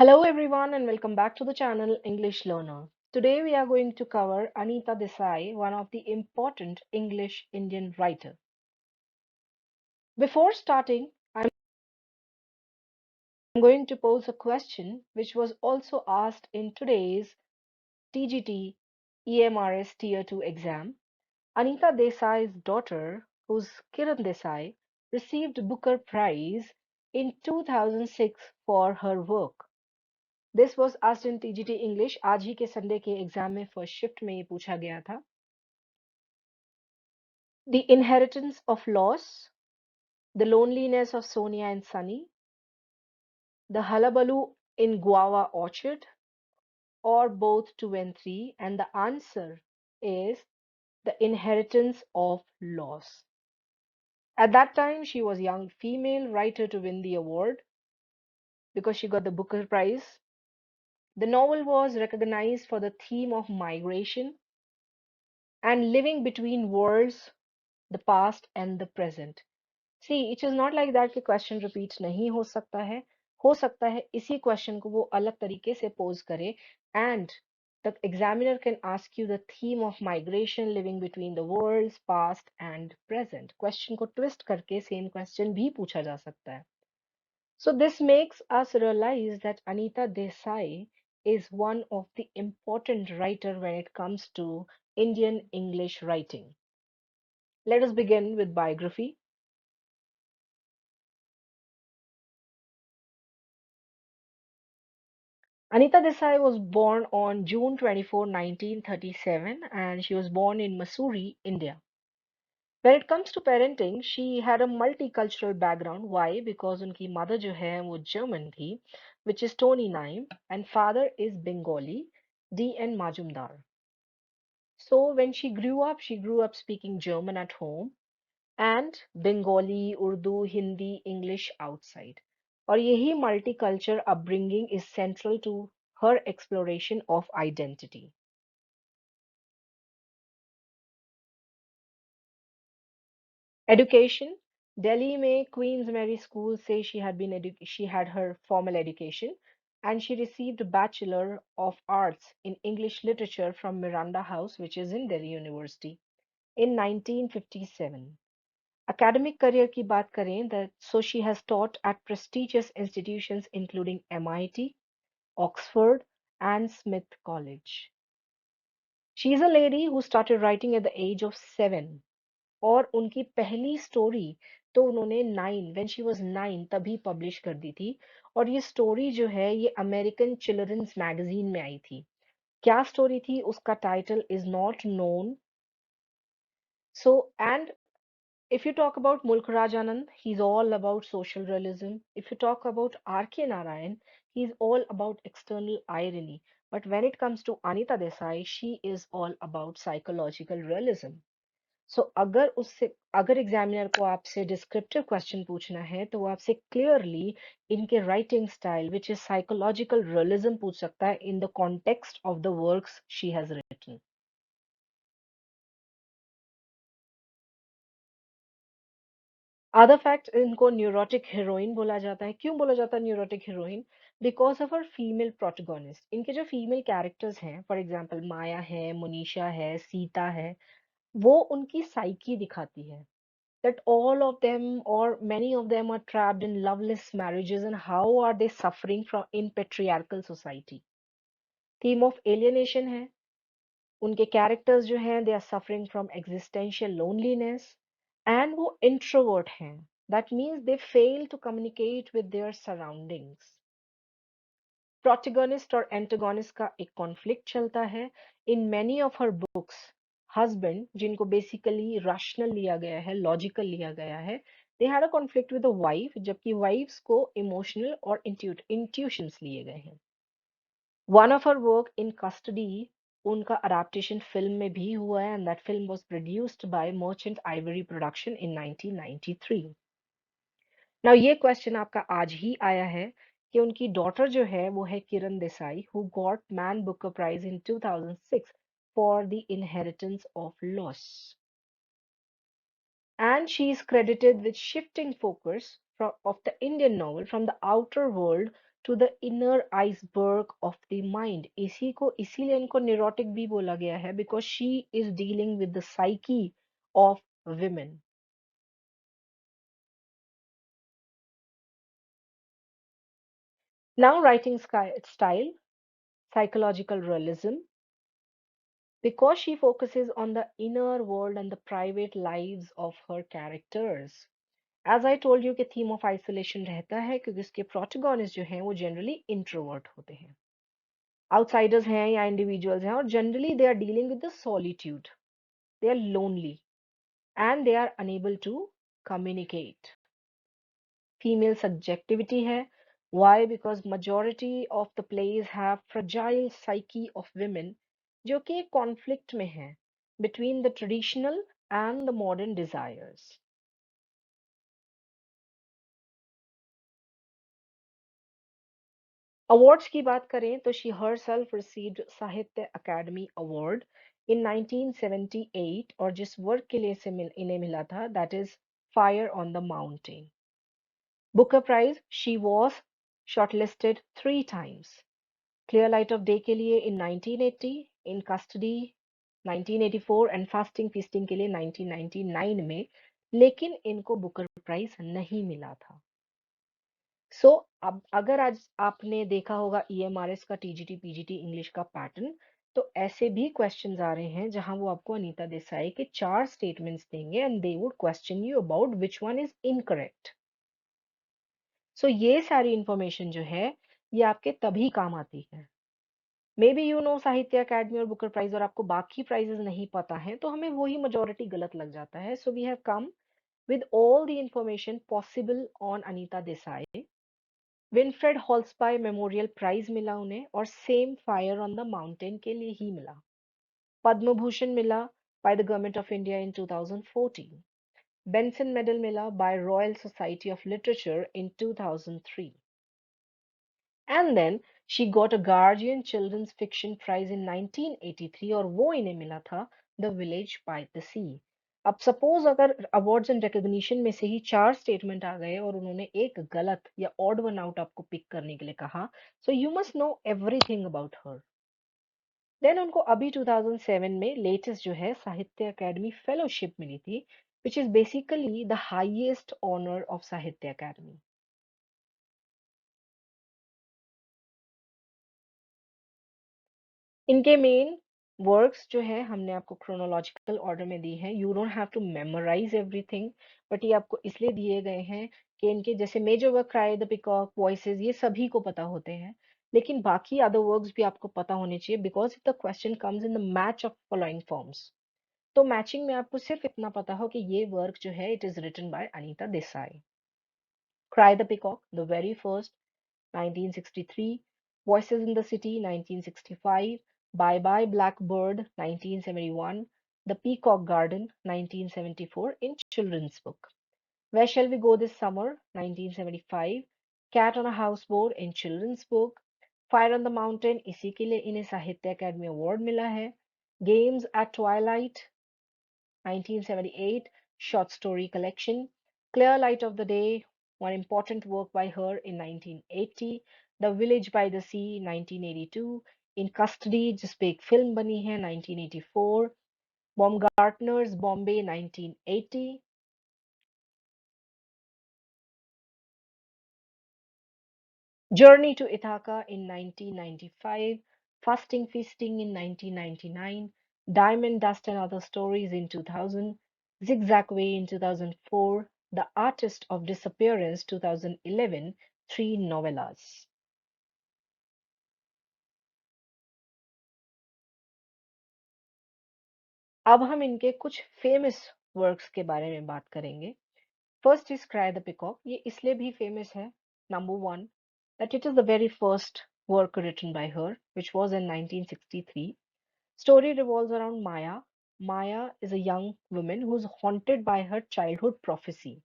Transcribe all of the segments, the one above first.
Hello everyone and welcome back to the channel English Learner. Today we are going to cover Anita Desai, one of the important English Indian writer. Before starting, I'm going to pose a question which was also asked in today's TGT EMRS Tier II exam. Anita Desai's daughter, who's Kiran Desai, received Booker Prize in 2006 for her work. This was asked in TGT English आज ही के Sunday के exam में first shift में ये पूछा गया था. The inheritance of loss, the loneliness of Sonia and Sunny, the hullabaloo in guava orchard, or both 2 and 3, and the answer is the inheritance of loss. At that time she was a young female writer to win the award because she got the Booker Prize. The novel was recognized for the theme of migration and living between worlds, the past and the present. See, it is not like that कि question repeat नहीं हो सकता है इसी question को वो अलग तरीके से pose करे and the examiner can ask you the theme of migration living between the worlds, past and present. Question को twist करके same question भी पूछा जा सकता है. So this makes us realize that Anita Desai is one of the important writer when it comes to Indian English writing. Let us begin with biography. Anita Desai was born on June 24, 1937, and she was born in Mussoorie, India. When it comes to parenting, she had a multicultural background. Why? Because unki mother जो है वो German थी, which is Tony Naim, and father is Bengali, D.N. Majumdar. So when she grew up speaking German at home and Bengali, Urdu, Hindi, English outside. और यही multicultural upbringing is central to her exploration of identity. Education. Delhi में Queen's Mary School से she had her formal education and she received a Bachelor of Arts in English Literature from Miranda House, which is in Delhi University, in 1957. Academic career की बात करें that so she has taught at prestigious institutions including MIT, Oxford, and Smith College. She is a lady who started writing at the age of 7 और उनकी पहली story तो उन्होंने 9 when she was 9 तभी publish कर दी थी और ये स्टोरी जो है ये अमेरिकन चिल्ड्रंस मैगजीन में आई थी. क्या स्टोरी थी उसका title is not known. So and if you talk about Mulk Rajanand, he's all about social realism. If you talk about R.K. Narayan, he's all about external irony. But when it comes to Anita Desai, she is all about psychological realism. सो अगर examiner को आपसे descriptive question पूछना है तो वो आपसे clearly इनके writing style which is psychological realism पूछ सकता है in the context of the works she has written. Other fact, इनको न्यूरोटिक हीरोइन बोला जाता है. क्यों बोला जाता है neurotic heroine? Because of her female protagonist. इनके जो फीमेल कैरेक्टर्स हैं, फॉर एग्जांपल माया है, मुनीषा है, सीता है, वो उनकी साइकी दिखाती है that all of them or many of them are trapped in loveless marriages and how are they suffering from in patriarchal society. Theme of alienation है. उनके characters जो हैं they are suffering from existential loneliness and वो introvert हैं. That means they fail to communicate with their surroundings. Protagonist और antagonist का एक conflict चलता है. In many of her books, husband जिनको basically rational लिया गया है, logical लिया गया है, they had a conflict with the wife, जबकि wives को emotional और intuitions लिए गए हैं. One of her work in custody, उनका adaptation film में भी हुआ है and that film was produced by Merchant Ivory Production in 1993. Now ये क्वेश्चन आपका आज ही आया है कि उनकी डॉटर जो है वो है Kiran Desai who got man Booker prize in 2006 for the inheritance of loss and she is credited with shifting focus of the Indian novel from the outer world to the inner iceberg of the mind. इसी को इसीलिए इनको neurotic भी बोला गया है, because she is dealing with the psyche of women. Now, writing style, psychological realism, because she focuses on the inner world and the private lives of her characters. As I told you कि theme of isolation रहता है क्योंकि इसके protagonists जो हैं वो generally introvert होते हैं, outsiders हैं या individuals हैं, और generally they are dealing with the solitude, they are lonely and they are unable to communicate. Female subjectivity है. Why? Because majority of the plays have fragile psyche of women जो कि एक conflict में है between the traditional and the modern desires. Awards की बात करें तो she herself received साहित्य अकादमी award in 1978, और जिस वर्क के लिए इन्हें मिला था that is Fire on the Mountain. Booker Prize, she was shortlisted 3 times. Clear Light of Day के लिए in 1980, In Custody 1984 and fasting feasting के लिए 1999 में, लेकिन इनको बुकर प्राइज नहीं मिला था. सो अब अगर आज आपने देखा होगा ईएमआरएस का टीजीटी पीजीटी इंग्लिश का पैटर्न, तो ऐसे भी क्वेश्चंस आ रहे हैं जहां वो आपको अनीता देसाई के 4 स्टेटमेंट्स देंगे and they would question you about which one is incorrect. So ये सारी इंफॉर्मेशन जो है ये आपके तभी काम आती है. मे बी यू नो साहित्य अकादमी और बुकर प्राइज और आपको बाकी प्राइजेस नहीं पता है, तो हमें वही मेजोरिटी गलत लग जाता है. So we have come with all the information possible on Anita Desai. Winifred Holtby memorial prize मिला उन्हें, और same fire on the mountain के लिए ही मिला. पद्म भूषण मिला by the government of India in 2014. Benson medal मिला by royal society of literature in 2003. And then she got a Guardian Children's Fiction Prize in 1983, और वो इन्हें मिला था The Village by the Sea. अब सपोज अगर अवार्ड्स एंड रिकॉग्निशन में से ही 4 स्टेटमेंट आ गए और उन्होंने एक गलत या ऑड वन आउट आपको पिक करने के लिए कहा, so you must know everything about her. Then उनको अभी 2007 में लेटेस्ट जो है साहित्य अकादमी फेलोशिप मिली थी, which is basically the highest honour of Sahitya Akademi. इनके मेन वर्क्स जो है हमने आपको क्रोनोलॉजिकल ऑर्डर में दी है. You don't have to memorise everything, but ये आपको इसलिए दिए गए हैं कि इनके जैसे major work cry the peacock, voices, ये सभी को पता होते हैं, लेकिन बाकी अदर वर्क्स भी आपको पता होने चाहिए because the question comes in the match of following forms. तो मैचिंग में आपको सिर्फ इतना पता हो कि ये वर्क जो है it is written by Anita Desai. Cry the peacock the very first 1963, Voices in the City 1965, Bye Bye Blackbird 1971, The Peacock Garden 1974 in children's book, Where Shall We Go This Summer 1975, Cat on a Houseboat in children's book, Fire on the Mountain इसी के लिए इन्हें साहित्य अकादमी award मिला है, Games at Twilight 1978 short story collection, Clear Light of the Day, one important work by her in 1980, The Village by the Sea 1982, In Custody जिस पे एक फिल्म बनी है 1984, Baumgartner's Bombay 1980, Journey to Ithaca in 1995, Fasting Feasting in 1999, Diamond Dust and Other Stories in 2000, Zigzag Way in 2004, The Artist of Disappearance 2011, 3 novellas. अब हम इनके कुछ famous works के बारे में बात करेंगे. First is cry the peacock. ये इसलिए भी फेमस है, number one, that it is the very first work written by her, which was in 1963. Story revolves around Maya. Maya is a young woman who is haunted by her childhood prophecy.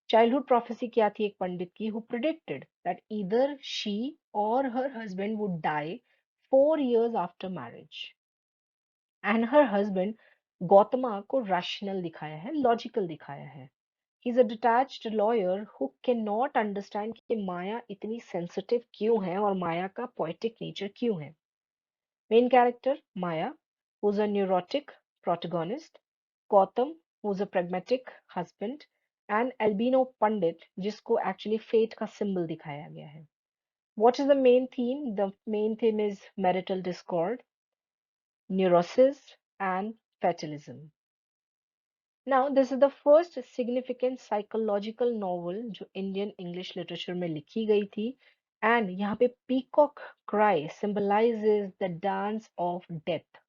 Childhood prophecy क्या थी एक पंडित की, who predicted that either she or her husband would die 4 years after marriage. And her husband Gautama को rational दिखाया है, logical दिखाया है. He's a detached lawyer who cannot understand कि माया इतनी sensitive क्यों है और माया का poetic nature क्यों है. Main character Maya, who's a neurotic protagonist, Gautam, who's a pragmatic husband, and Albino Pandit, जिसको actually fate का symbol दिखाया गया है. What is the main theme? The main theme is marital discord, neurosis, and fatalism. Now, this is the first significant psychological novel जो Indian English literature में लिखी गई थी, and यहाँ पे peacock cry symbolizes the dance of death.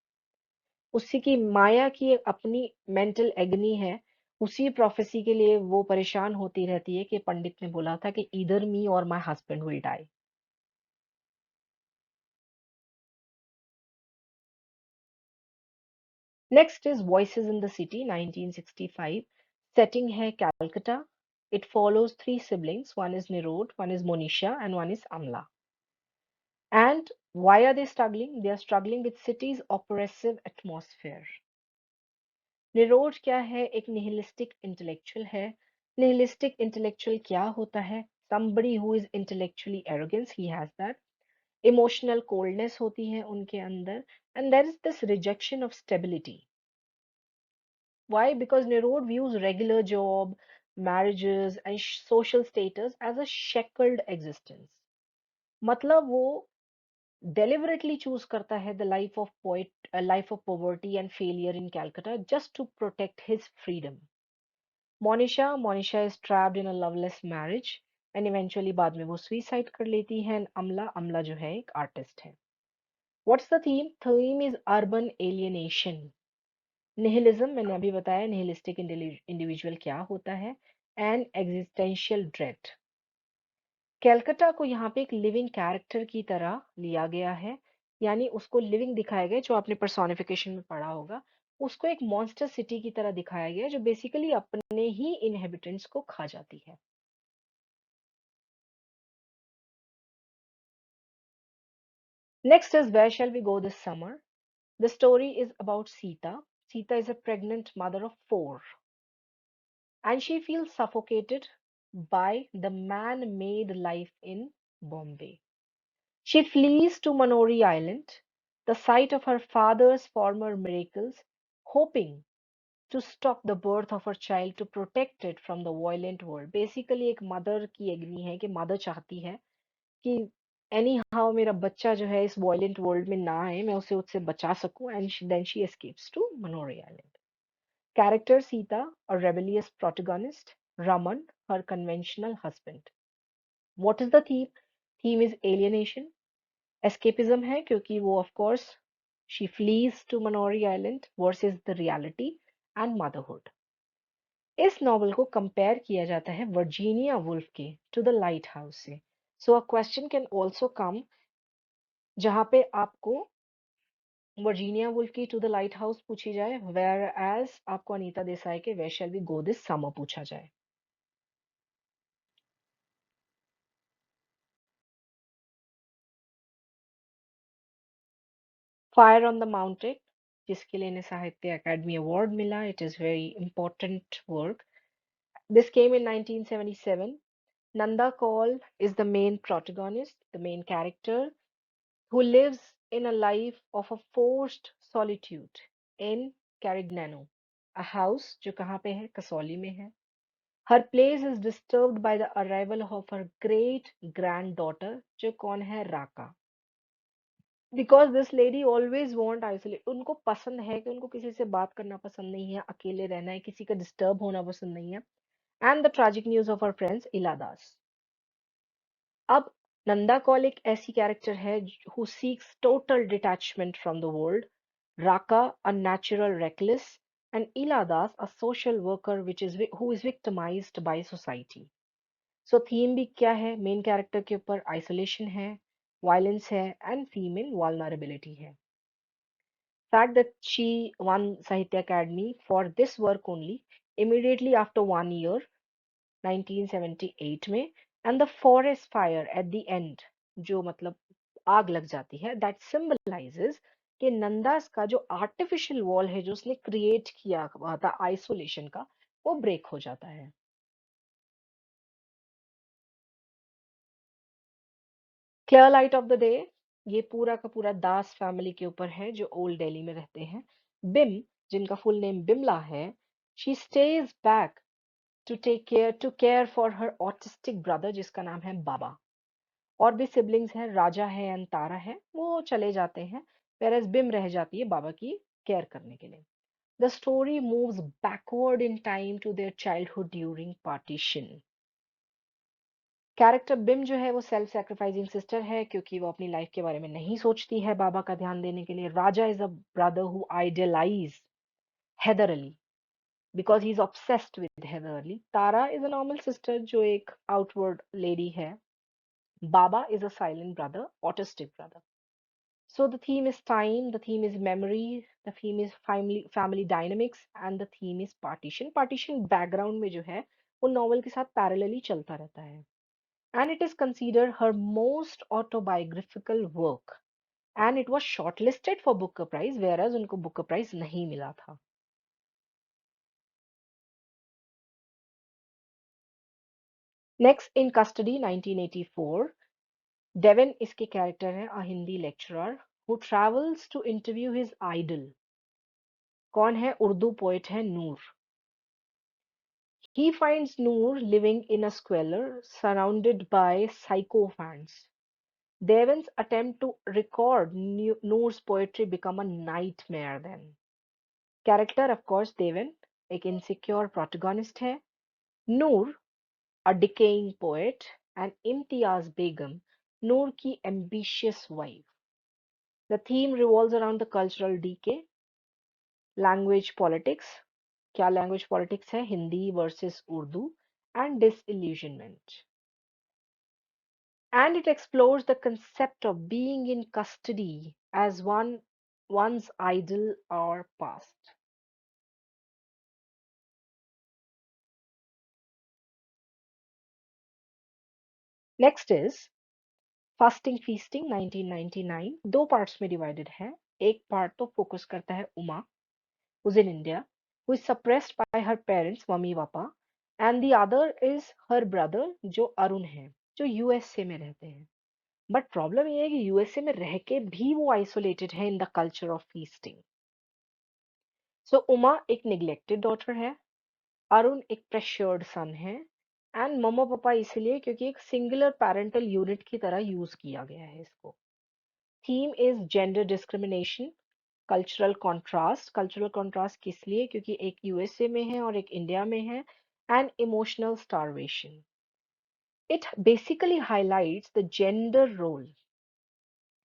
उसी की माया की एक अपनी मेंटल एग्नी है. उसी प्रोफेसी के लिए वो परेशान होती रहती है कि पंडित ने बोला था कि either me or my husband will die. Next is voices in the city 1965. Setting है Calcutta. It follows three siblings. One is Nirode, one is Monisha and one is Amla. And why are they struggling? They are struggling with city's oppressive atmosphere. निरोध क्या है? एक nihilistic intellectual है. Nihilistic intellectual क्या होता है? Somebody who is intellectually arrogant, he has that. Emotional coldness होती है उनके अंदर, and there is this rejection of stability. Why? Because Nirod views regular job, marriages, and social status as a shackled existence. मतलब वो deliberately choose करता है the life of a life of poverty and failure in Calcutta just to protect his freedom. Monisha is trapped in a loveless marriage and eventually बाद में वो suicide कर लेती है. And अमला जो है एक artist है. What's the theme? Theme is urban alienation. Nihilism, मैंने अभी बताया nihilistic individual क्या होता है, and existential dread. कैलकटा को यहाँ पे एक लिविंग कैरेक्टर की तरह लिया गया है, यानी उसको लिविंग दिखाया गया, जो आपने पर्सोनिफिकेशन में पढ़ा होगा. उसको एक मॉन्स्टर सिटी की तरह दिखाया गया जो बेसिकली अपने ही इनहेबिटेंट्स को खा जाती है. Next is Where Shall We Go This Summer? The story is about Sita. Sita is a pregnant mother of four, and she feels suffocated by the man made life in Bombay. She flees to Manori Island, the site of her father's former miracles, hoping to stop the birth of her child to protect it from the violent world. Basically, एक mother की एग्नी है कि mother चाहती है कि any how मेरा बच्चा जो है इस वायलेंट वर्ल्ड में ना आए, मैं उसे उससे बचा सकूं. And then she escapes to Manori island. Character Sita, a rebellious protagonist. Raman, her conventional husband. What is the theme? Theme is alienation. Escapism है क्योंकि वो of course she flees to Manori Island versus the reality and motherhood. इस novel को compare किया जाता है Virginia Woolf के to the lighthouse से. So a question can also come जहां पे आपको वर्जीनिया वुल्फ की टू द लाइट हाउस पूछी जाए, वेयर एज आपको अनीता देसाई के where shall we go this summer पूछा जाए. फायर ऑन द माउंटेन, जिसके लिए इन्हें साहित्य अकादमी अवार्ड मिला. It is very important work. This came in 1977. Nanda Kaul is the main protagonist, the main character, who lives in a life of a forced solitude in Carignano, a house जो कहाँ पे है? कसौली में है. Her place is disturbed by the arrival of her great granddaughter, जो कौन है? राका. Because this lady always want isolate. उनको पसंद है कि उनको किसी से बात करना पसंद नहीं है, अकेले रहना है, किसी का डिस्टर्ब होना पसंद नहीं है. And the tragic news of her friends Iladas. अब नंदा कौल एक ऐसी कैरेक्टर है who seeks total detachment from the world, Raka a natural reckless, and Iladas a social worker who is victimized by society. So theme भी क्या है? Main character के ऊपर isolation है, वायलेंस है, एंड फीमेल vulnerability है. Fact that she won Sahitya Academy for this work only immediately after 1 year 1978 में, and the forest fire at the end जो मतलब आग लग जाती है, that symbolizes कि नंदास का जो आर्टिफिशियल वॉल है जो उसने क्रिएट किया हुआ था आइसोलेशन का, वो ब्रेक हो जाता है. Clear light of the day, ये पूरा का पूरा दास फैमिली के ऊपर है जो ओल्ड दिल्ली में रहते हैं। बिम, जिनका फुल नेम बिमला है, she stays back to care for her autistic brother जिसका नाम है बाबा। और भी सिबलिंग्स हैं, राजा है एंड तारा है, वो चले जाते हैं, whereas बिम रह जाती है बाबा की केयर करने के लिए। The story moves backward in time to their childhood during partition. Character Bim जो है वो सेल्फ सैक्रिफाइसिंग सिस्टर है क्योंकि वो अपनी लाइफ के बारे में नहीं सोचती है बाबा का ध्यान देने के लिए। Raja is a brother who idealize Haider Ali because he is obsessed with Haider Ali. Tara is a normal sister जो एक आउटवर्ड लेडी है। Baba is a silent brother, autistic brother. So the theme is time, the theme is memory, the theme is family dynamics, and the theme is partition. Partition background में जो है वो novel के साथ parallelly चलता रहता है. And it is considered her most autobiographical work. And it was shortlisted for Booker Prize, whereas उनको Booker Prize नहीं मिला था. Next in Custody 1984. Devin इसके character है, a Hindi lecturer who travels to interview his idol. कौन है? Urdu poet है नूर। He finds Noor living in a squalor surrounded by sycophants. Devan's attempt to record Noor's poetry become a nightmare then. Character of course Devan, एक insecure protagonist है। Noor, a decaying poet, and Imtiaz Begum, Noor की ambitious wife. The theme revolves around the cultural decay, language politics, क्या language politics है? Hindi versus Urdu, and disillusionment. And it explores the concept of being in custody as one's idol or past. Next is fasting feasting 1999। दो parts में divided है। एक part तो focus करता है Uma, who's in India, who is suppressed by her parents, mummy papa, and the other is her brother जो अरुण है, जो यूएसए में रहते हैं। बट प्रॉब्लम ये है कि यूएसए में रह के भी वो आइसोलेटेड है in the culture of feasting. So Uma एक निग्लेक्टेड डॉटर है, अरुण एक प्रेशर्ड सन है, एंड मम्मा पापा इसलिए क्योंकि एक सिंगुलर पैरेंटल यूनिट की तरह यूज किया गया है इसको। Theme is gender discrimination, cultural contrast किस लिए? क्योंकि एक यूएसए में है और एक इंडिया में है, and emotional starvation. It basically highlights the gender role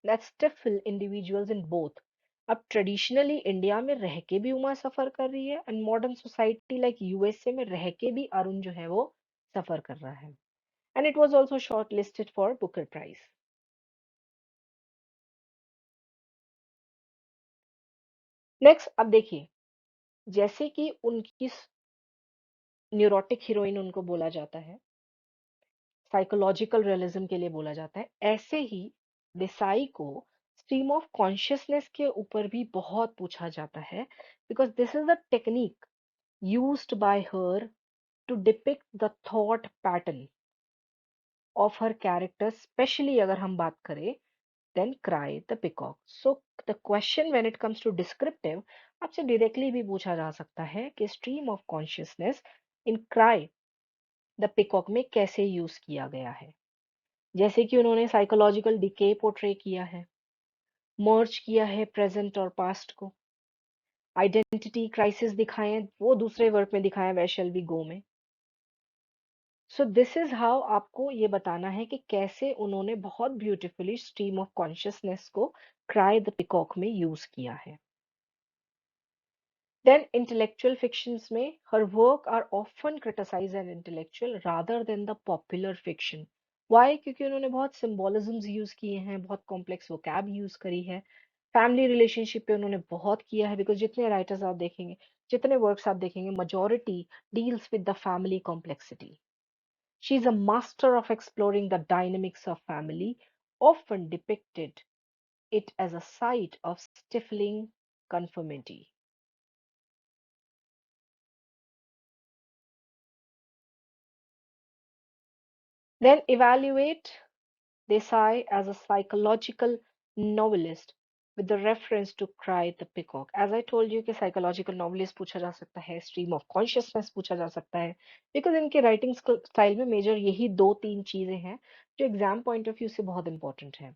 that stifle individuals in both. अब ट्रेडिशनली इंडिया में रह के भी उमा सफर कर रही है and modern society like USA में रह के भी अरुण जो है वो सफर कर रहा है। And it was also short listed for Booker prize. Next अब देखिए, जैसे कि उनकी न्यूरोटिक हीरोइन उनको बोला जाता है, साइकोलॉजिकल रियलिज्म के लिए बोला जाता है, ऐसे ही देसाई को स्ट्रीम ऑफ कॉन्शियसनेस के ऊपर भी बहुत पूछा जाता है because this is the technique used by her to depict the thought pattern of her characters, especially अगर हम बात करें then Cry the Peacock. So the question when it comes to descriptive आपसे directly भी पूछा जा सकता है कि stream of consciousness in Cry the Peacock में कैसे यूज किया गया है। जैसे कि उन्होंने साइकोलॉजिकल डिके पोर्ट्रे किया है, मर्ज किया है प्रेजेंट और पास्ट को, आइडेंटिटी क्राइसिस दिखाए हैं, वो दूसरे वर्क में दिखाए हैं, वै शैल वी गो में। सो दिस इज हाउ आपको ये बताना है कि कैसे उन्होंने बहुत ब्यूटीफुली स्ट्रीम ऑफ कॉन्शियसनेस को क्राई द पिकॉक में यूज किया है। देन इंटेलेक्चुअल फिक्शंस में her work are often criticize and intellectual rather than the popular fiction. Why? क्योंकि उन्होंने बहुत सिंबोलिज्म्स यूज किए हैं, बहुत कॉम्प्लेक्स वोकैब यूज करी है, फैमिली रिलेशनशिप पे उन्होंने बहुत किया है बिकॉज जितने राइटर्स आप देखेंगे, जितने वर्क्स आप देखेंगे, majority deals with the family complexity. She is a master of exploring the dynamics of family, often depicted it as a site of stifling conformity. Then evaluate Desai as a psychological novelist with the reference to Cry the Peacock. As I told you कि psychological novelist पूछा जा सकता है, stream of consciousness पूछा जा सकता है, because इनके writing style में major यही दो तीन चीजें हैं जो exam point of view से बहुत important है.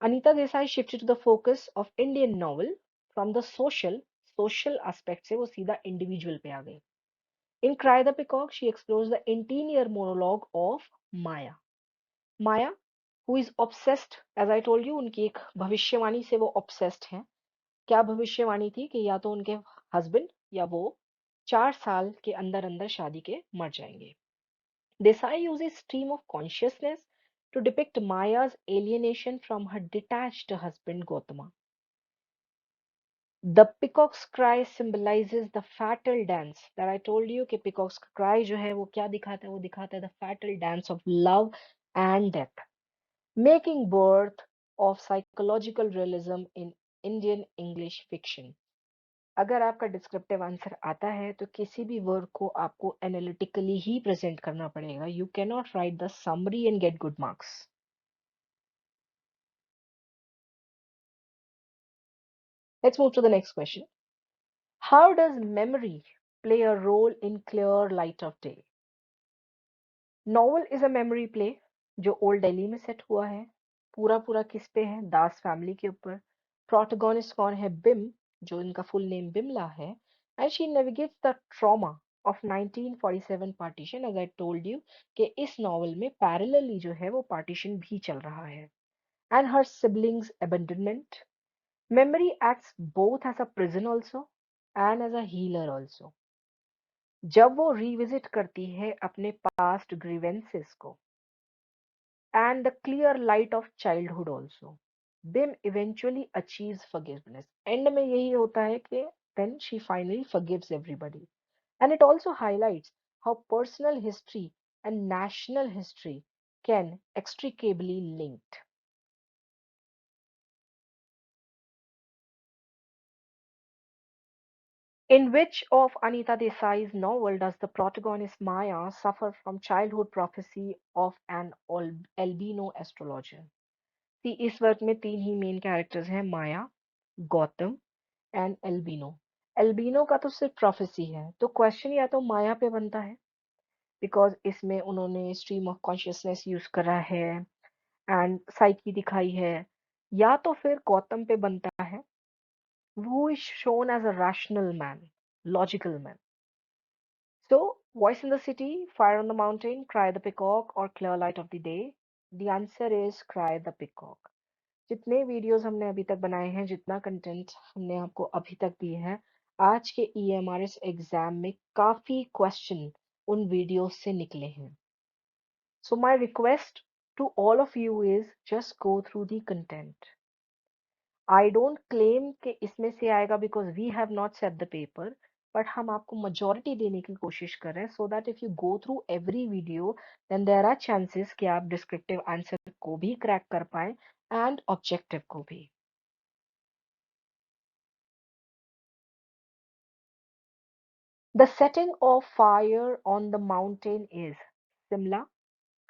Anita Desai shifted to the focus of Indian novel from the social aspect से वो सीधा individual पे आ गई. In Cry the Peacock, she explores the interior monologue of Maya. Maya, who is obsessed, as I told you, उनकी एक भविष्यवाणी से वो obsessed हैं. क्या भविष्यवाणी थी कि या तो उनके husband या वो 4 साल के अंदर अंदर शादी के मर जाएंगे. Desai uses stream of consciousness to depict Maya's alienation from her detached husband Gautama. The peacock's cry symbolizes the fatal dance that I told you कि peacock's cry जो है वो क्या दिखाता है, वो दिखाता है the fatal dance of love and death, making birth of psychological realism in Indian English fiction. अगर आपका डिस्क्रिप्टिव आंसर आता है तो किसी भी वर्ड को आपको एनालिटिकली ही प्रेजेंट करना पड़ेगा. You can not right the summary and get good marks. Let's move to the next question. How does memory play a role in clear light of day? Novel is a memory play जो old Delhi में set हुआ है. पूरा पूरा किस पे है? दास family के ऊपर. प्रोटोगोनिस्ट कौन है? बिम, जो इनका फुल नेम बिमला है. And she navigates the trauma of 1947 partition. As I told you कि इस नॉवल में पैरेलली जो है वो पार्टीशन भी चल रहा है. And her siblings abandonment. Memory acts both as a prison also and as a healer also. जब वो रिविजिट करती है अपने पास्ट ग्रीवेंसेस को and the clear light of childhood also, Bim eventually achieves forgiveness. End में यही होता है कि then she finally forgives everybody. And it also highlights how personal history and national history can extricably linked. In which of Anita Desai's novel does the protagonist Maya suffer from childhood prophecy of an albino astrologer? See, इस work में तीन ही main characters हैं, माया, Gautam and albino. Albino का तो सिर्फ prophecy है, तो question या तो माया पे बनता है बिकॉज इसमें उन्होंने स्ट्रीम ऑफ कॉन्शियसनेस यूज करा है एंड साइकी दिखाई है, या तो फिर गौतम पे बनता है who is shown as a rational man, logical man. So, Voice in the City, Fire on the Mountain, Cry the Peacock, or Clear Light of the Day? The answer is Cry the Peacock. जितने videos हमने अभी तक बनाए हैं, जितना content हमने आपको अभी तक दिए हैं, आज के EMRS एग्जाम में काफी क्वेश्चन उन वीडियोस से निकले हैं. So my request to all of you is just go through the content. I don't claim कि इसमें से आएगा because we have not set the paper, but हम आपको majority देने की कोशिश कर रहे हैं so that if you go through every video, then there are chances कि आप descriptive answer को भी crack कर पाएं and objective को भी. The setting of Fire on the Mountain is Simla,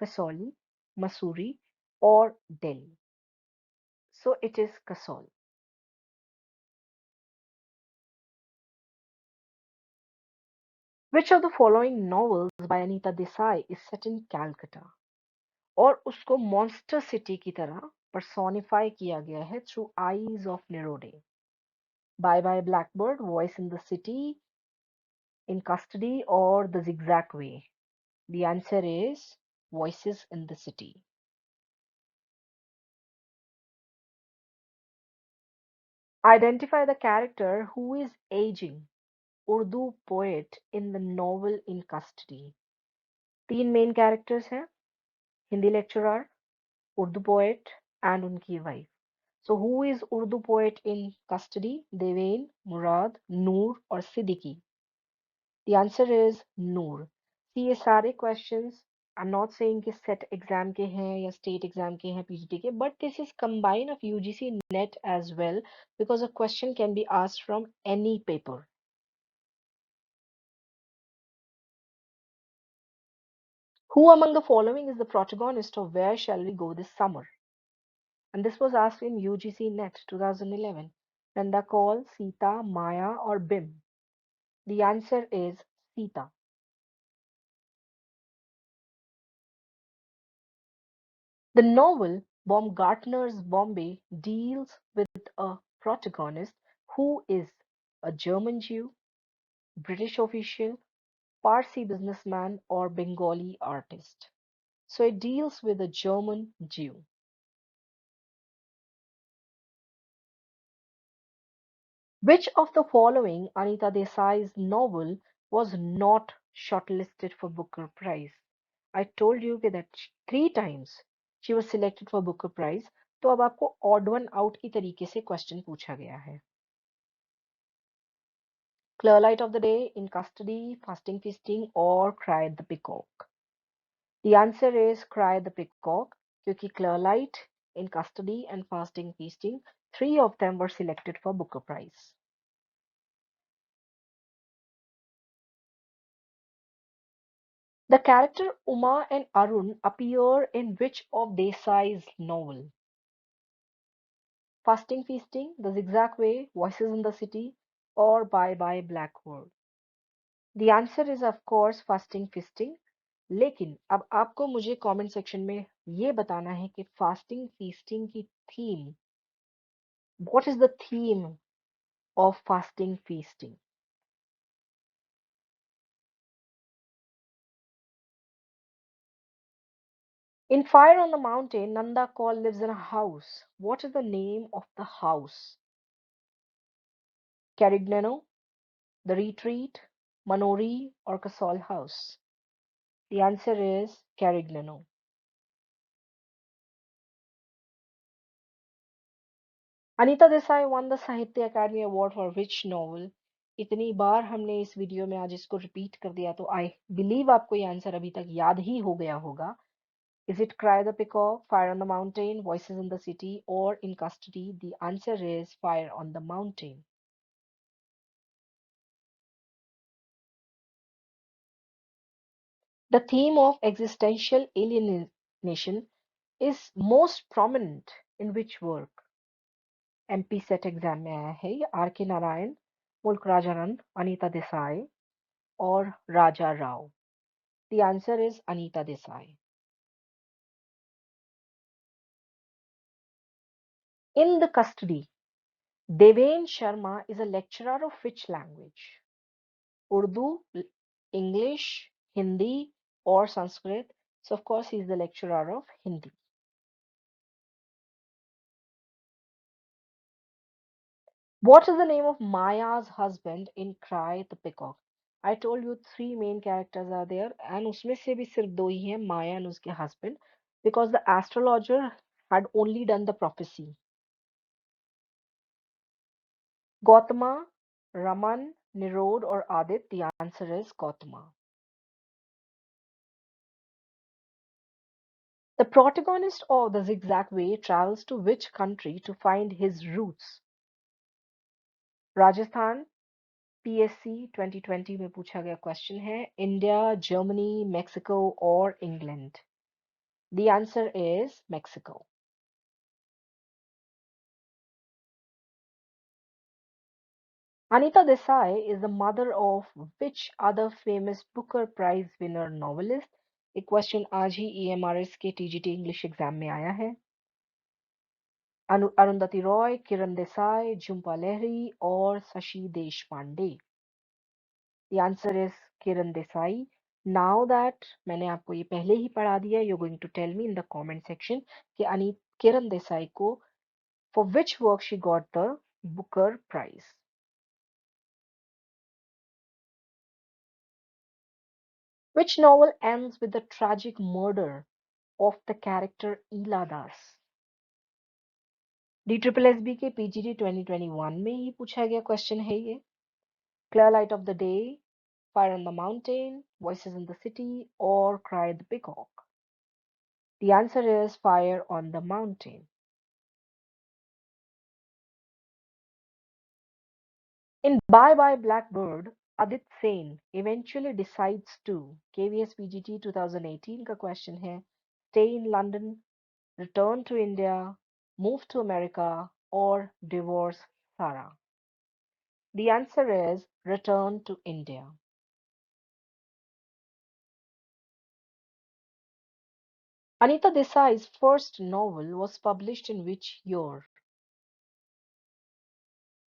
Kasauli, Mussoorie, or Delhi. So it is Kasauli. Which of the following novels by Anita Desai is set in Calcutta? और उसको monster city की तरह personify किया गया है through eyes of Nirode. Bye bye blackbird, voice in the city, in custody और the zigzag way? The answer is Voices in the City. Identify the character who is aging Urdu poet in the novel In Custody. तीन main characters हैं, Hindi lecturer, Urdu poet and उनकी wife. So who is Urdu poet in custody? Devain, Murad, Noor और Siddiqui? The answer is Noor. See, ये सारे questions I'm not saying कि set exam के हैं या state exam के हैं PGT के, but this is combine of UGC NET as well because a question can be asked from any paper. Who among the following is the protagonist of Where Shall We Go This Summer? And this was asked in UGC NET 2011. Nanda Kaul, Sita, Maya, or Bim? The answer is Sita. The novel Baumgartner's Bombay deals with a protagonist who is a German Jew, British official, Parsi businessman, or Bengali artist. So it deals with a German Jew. Which of the following Anita Desai's novel was not shortlisted for Booker Prize? I told you कि that three times she was selected for Booker Prize. तो अब आपको odd one out की तरीके से question पूछा गया है. Clear Light of the Day, In Custody, Fasting Feasting, or Cry the Peacock? The answer is Cry the Peacock, क्योंकि Clear Light, In Custody, and Fasting Feasting, three of them were selected for Booker Prize. The character Uma and Arun appear in which of Desai's novel? Fasting Feasting, The Zigzag Way, Voices in the City, or Bye Bye Blackbird? The answer is of course Fasting Feasting. लेकिन अब आपको मुझे comment section में ये बताना है कि fasting feasting की theme, what is the theme of fasting feasting? In Fire on the Mountain, Nanda Kaul lives in a house. What is the name of the house? Carignano, The Retreat, Manori, or Casal House? The answer is Carignano. Anita Desai won the Sahitya Academy Award for which novel? इतनी बार हमने इस video में आज इसको repeat कर दिया तो I believe आपको ये आंसर अभी तक याद ही हो गया होगा. Is it Cry the Peacock, Fire on the Mountain, Voices in the City, or In Custody? The answer is Fire on the Mountain. The theme of existential alienation is most prominent in which work? MP set exam में आया है ये are के नारायण, मुल्क राजानंद, अनीता देसाई और राजा Rao. The answer is Anita Desai. In the Custody, Deven Sharma is a lecturer of which language? Urdu, English, Hindi, or Sanskrit? So of course he is the lecturer of Hindi. What is the name of Maya's husband in Cry the Peacock? I told you three main characters are there and उसमें से भी सिर्फ दो ही हैं, Maya and उसके husband, because the astrologer had only done the prophecy. Gautama, Raman, Nirod, or Adit? The answer is Gautama. The protagonist of The Zigzag Way travels to which country to find his roots? Rajasthan, PSC 2020 में पूछा गया question है. India, Germany, Mexico और England? The answer is Mexico. Anita Desai is the mother of which other famous Booker Prize winner novelist? एक question आज ही EMRS के TGT English exam में आया है. अरुंधति रॉय, किरण देसाई, झुम्पा लहरी और Shashi Deshpande? The answer is Kiran Desai. Now that मैंने आपको ये पहले ही पढ़ा दिया, you're going to tell me in the comment section कि किरण देसाई को for which work she got the Booker Prize. Which novel ends with the tragic murder of the character Ila Das? DSSSB के PGT 2021 में ही पूछा गया question है ये. Clear Light of the Day, Fire on the Mountain, Voices in the City, or Cry the Peacock? The answer is Fire on the Mountain. In Bye Bye Blackbird, Adit Sen eventually decides to KVS PGT 2018 का question है stay in London, return to India, move to America, or divorce Sarah? The answer is return to India. Anita Desai's first novel was published in which year?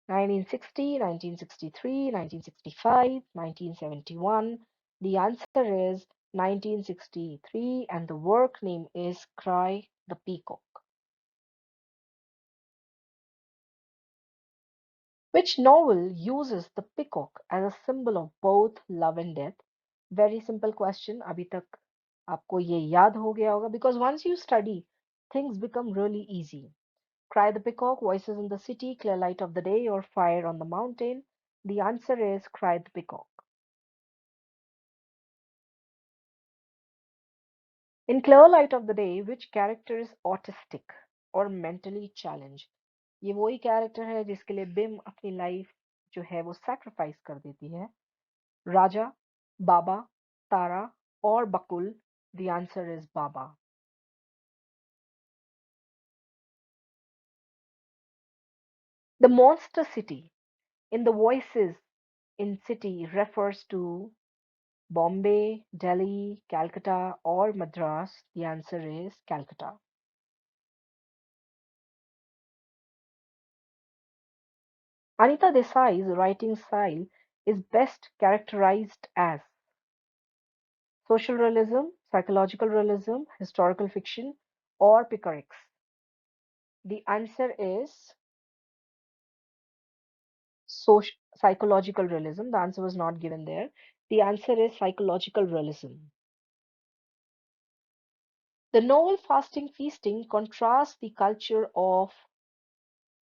1960, 1963, 1965, 1971. The answer is 1963, and the work name is Cry the Peacock. Which novel uses the peacock as a symbol of both love and death? Very simple question. अभी तक आपको ये याद हो गया होगा because once you study, things become really easy. Cry the Peacock, Voices in the City, Clear Light of the Day, or Fire on the Mountain? The answer is Cry the Peacock. In Clear Light of the Day, which character is autistic or mentally challenged? ये वही character है जिसके लिए बिम अपनी life जो है वो sacrifice कर देती है. Raja, Baba, Tara, or Bakul? The answer is Baba. The monster city in the Voices in City refers to Bombay, Delhi, Calcutta, or Madras? The answer is Calcutta. Anita Desai's writing style is best characterized as social realism, psychological realism, historical fiction, or picaresque. The answer is psychological realism. The answer was not given there. The answer is psychological realism. The novel Fasting Feasting contrasts the culture of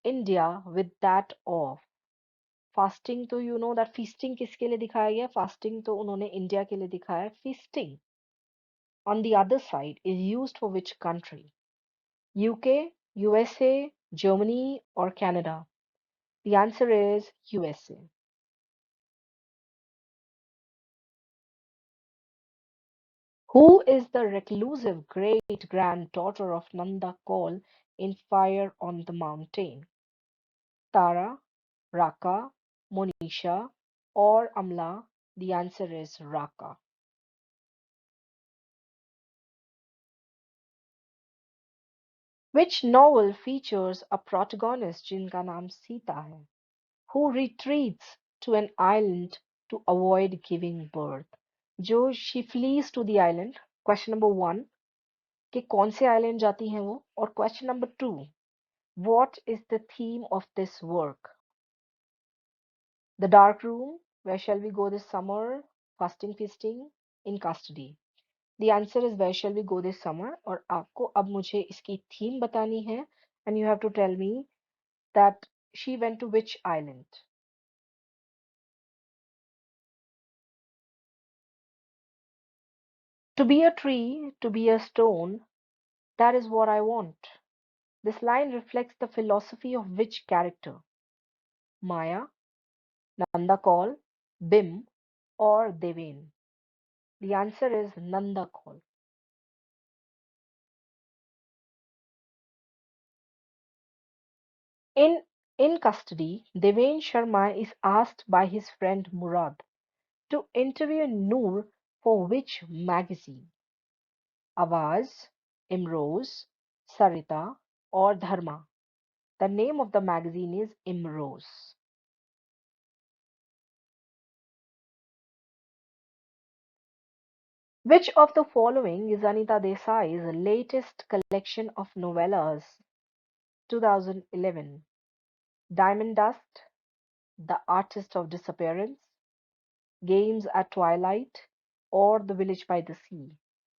India with that of fasting तो you know that feasting किसके लिए दिखाया गया fasting तो उन्होंने India के लिए दिखाया है feasting on the other side is used for which country UK USA Germany और Canada the answer is USA Who is the reclusive great granddaughter of Nanda Kaul in Fire on the Mountain? Tara, Raka, Monisha, or Amla? The answer is Raka. Which novel features a protagonist जिनका नाम सीता है who retreats to an island to avoid giving birth? जो she flees to the island. Question number 1 कि कौन से island जाती हैं वो और question number 2 what is the theme of this work? The dark room, where shall we go this summer, fasting feasting, in custody. The answer is where shall we go this summer और आपको अब मुझे इसकी theme बतानी है and you have to tell me that she went to which island? To be a tree, to be a stone, that is what I want. This line reflects the philosophy of which character? Maya, Nanda Kaul, Bim, or Deven? The answer is Nanda Kaul. In In custody, Deven Sharma is asked by his friend Murad to interview Noor for which magazine? Awaz, Imrose, Sarita, or Dharma? The name of the magazine is Imrose. Which of the following is Anita Desai's latest collection of novellas, 2011? Diamond Dust, The Artist of Disappearance, Games at Twilight, or The Village by the Sea?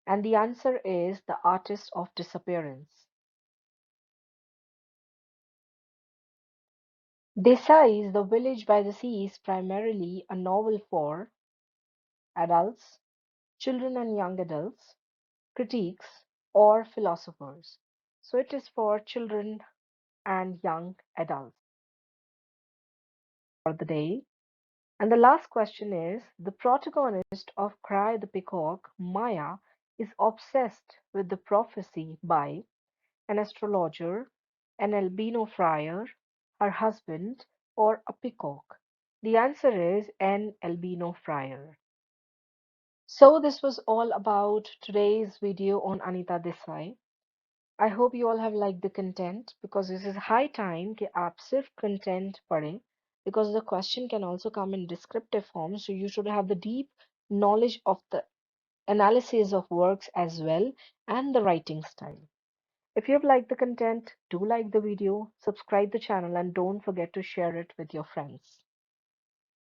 And the answer is The Artist of Disappearance. Desai's The Village by the Sea is primarily a novel for adults, children and young adults, critics, or philosophers. So it is for children and young adults for the day. And the last question is, the protagonist of Cry the Peacock, Maya, is obsessed with the prophecy by an astrologer, an albino friar, her husband, or a peacock. The answer is an albino friar. So this was all about today's video on Anita Desai. I hope you all have liked the content because this is high time कि आप सिर्फ content पढ़ें because the question can also come in descriptive form, so you should have the deep knowledge of the analysis of works as well and the writing style. If you have liked the content, do like the video, subscribe the channel and don't forget to share it with your friends.